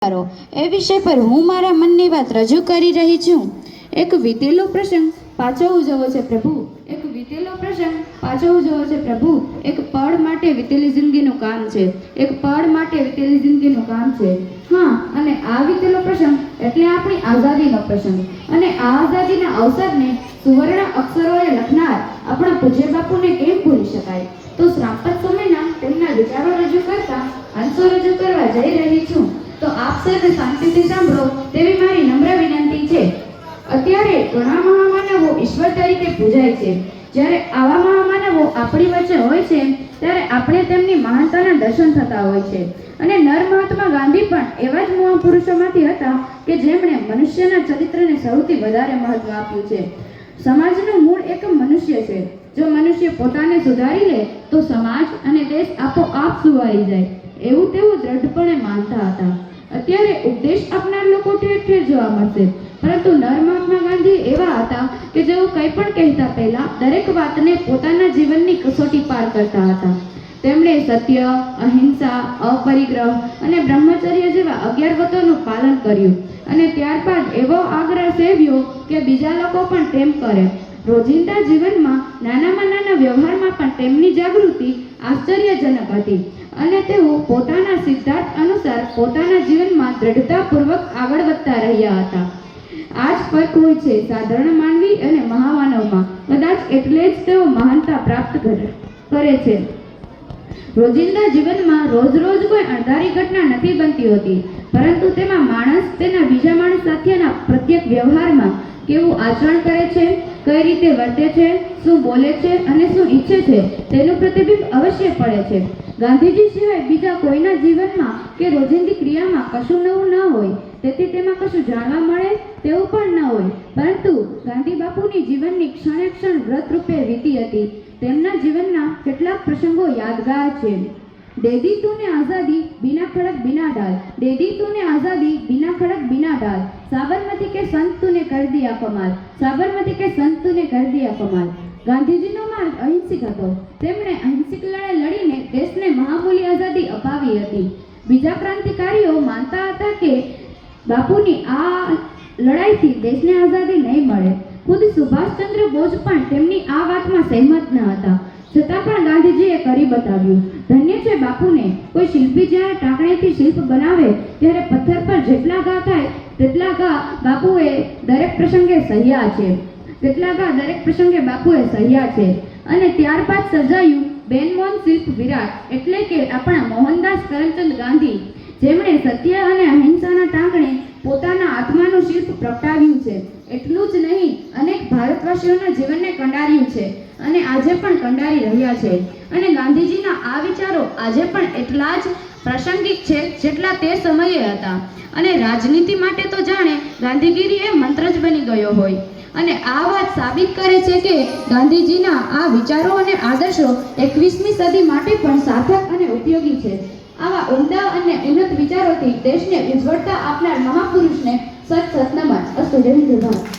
એ વિષય પર હું મારા મનની વાત રજૂ કરી રહી છું. એક વીતેલો પ્રસંગ પાછો ઉજવો છે પ્રભુ, એક વીતેલો પ્રસંગ પાછો ઉજવો છે પ્રભુ. એક પળ માટે વીતેલી જિંદગીનું કામ છે, એક પળ માટે વીતેલી જિંદગીનું કામ છે. હા, અને આ વીતેલો પ્રસંગ એટલે આપણી આઝાદીનો પ્રસંગ. અને આ આઝાદીના અવસરને સુવર્ણ અક્ષરોએ લખનાર આપણા પૂજ્ય બાપુને કેમ ભૂલી શકાય? તો શ્રાપત સમયના તેમના વિચારો રજૂ કરતા અંશો રજૂ કરવા જઈ રહી છું. તો આપ સર્વે શાંતિથી સાંભળો તેવી મારી નમ્ર વિનંતી છે. અત્યારે ઘણા મહામાનવો ઈશ્વર તરીકે પૂજાય છે. જ્યારે આવા મહામાનવો આપણી વચ્ચે હોય છે ત્યારે આપણે તેમની મહાનતાના દર્શન થતા હોય છે. અને નર મહાત્મા ગાંધી પણ એવા જ મહાપુરુષોમાંથી હતા કે જેમણે મનુષ્યના ચરિત્રને સૌથી વધારે મહત્વ આપ્યું છે. સમાજનું મૂળ એક મનુષ્ય છે. જો મનુષ્ય પોતાને સુધારી લે તો સમાજ અને દેશ આપોઆપ સુધારી જાય, એવું તેઓ દ્રઢપણે માનતા હતા. અત્યારે ઉપદેશ આપનાર લોકો ઠેર ઠેર જોવા મળશે, પરંતુ નર મહાત્મા ગાંધી એવા હતા કે જેઓ કંઈ પણ કહેતા પહેલા દરેક વાતને પોતાના જીવનની કસોટી પાર કરતા હતા. તેમણે સત્ય, અહિંસા, અપરિગ્રહ અને બ્રહ્મચર્ય જેવા 11 વ્રતોનું પાલન કર્યું અને ત્યારબાદ એવો આગ્રહ સેવ્યો કે બીજા લોકો પણ તેમ કરે. રોજિંદા જીવનમાં નાનામાં નાના વ્યવહારમાં પણ તેમની જાગૃતિ આશ્ચર્યજનક હતી અને તેઓ પોતાના સિદ્ધાંત અનુસાર પોતાના જીવનમાં દ્રઢતાપૂર્વક આગળ વધતા રહ્યા હતા. આ જ ફરક હોય છે સાધારણ માનવી અને મહામાનવમાં. કદાચ એટલે જ તેઓ મહાનતા પ્રાપ્ત કરે છે. રોજિંદા જીવનમાં રોજ રોજ કોઈ અણધારી ઘટના નથી બનતી હોતી, પરંતુ તેમાં માણસ તેના બીજા માણસ સાથેના પ્રત્યેક વ્યવહારમાં કેવું આચરણ કરે છે, કઈ રીતે વર્તે છે, શું બોલે છે અને શું ઈચ્છે છે તેનું પ્રતિબિંબ અવશ્ય પડે છે. ગાંધીજી સિવાય બીજા કોઈના જીવનમાં કે રોજિંદી ક્રિયામાં કશું નવું ન હોય, તેથી તેમાં કશું જાણવા મળે તેવું પણ ન હોય. પરંતુ ગાંધી બાપુની જીવનની ક્ષણે ક્ષણ વ્રત રૂપે વીતી હતી. તેમના જીવનના કેટલાક પ્રસંગો યાદગાર છે. दे दी तूने आज़ादी बिना खड़क बिना डाल, दे दी तूने आज़ादी बिना खड़क बिना डाल, साबरमती के संत तूने कर दिया कमाल, साबरमती के संत तूने कर दिया कमाल. ગાંધીજીનો માર્ગ અહિંસક હતો. તેમણે અહિંસક લડાઈ લડીને દેશને મહામૂલી આઝાદી અપાવી હતી. બીજા ક્રાંતિકારીઓ માનતા હતા કે બાપુની આ લડાઈથી દેશને આઝાદી નહીં મળે. ખુદ સુભાષચંદ્ર બોઝ પણ તેમની આ વાતમાં સહેમત ન હતા. છતાં પણ ગાંધીજીએ કરી બતાવ્યું. ધન્ય છે બાપુને. કોઈ શિલ્પી જ્યારે ટાંકણીથી શિલ્પ બનાવે ત્યારે પથ્થર પર જેટલા ઘા થાય તેટલા ઘા બાપુએ દરેક પ્રસંગે સહ્યા છે, તેટલા ઘા દરેક પ્રસંગે બાપુએ સહ્યા છે. અને ત્યારબાદ સર્જાયું બેનમોન શિલ્પ વિરાટ, એટલે કે આપણા મોહનદાસ કરમચંદ ગાંધી, જેમણે સત્ય અને અહિંસાના ટાંકણે પોતાના આત્માનું શિલ્પ પ્રગટાવ્યું છે. એટલું જ નહીં, અનેક ભારતવાસીઓના જીવનને કંડાર્યું છે અને આજે પણ કંડારી રહ્યા છે. અને ગાંધીજીના આ વિચારો આજે પણ એટલા જ પ્રાસંગિક છે જેટલા તે સમયે હતા. અને રાજનીતિ માટે તો જાણે ગાંધીગીરી એ મંત્ર જ બની ગયો હોય. અને આ વાત સાબિત કરે છે કે ગાંધીજીના આ વિચારો અને આદર્શો 21મી સદી માટે પણ સાર્થક અને ઉપયોગી છે. આવા ઉમદા અને ઉન્નત વિચારોથી દેશને ઉજ્જવળતા આપનાર મહાપુરુષને સત સત નમન. અસ્તુ. જય હિન્દ.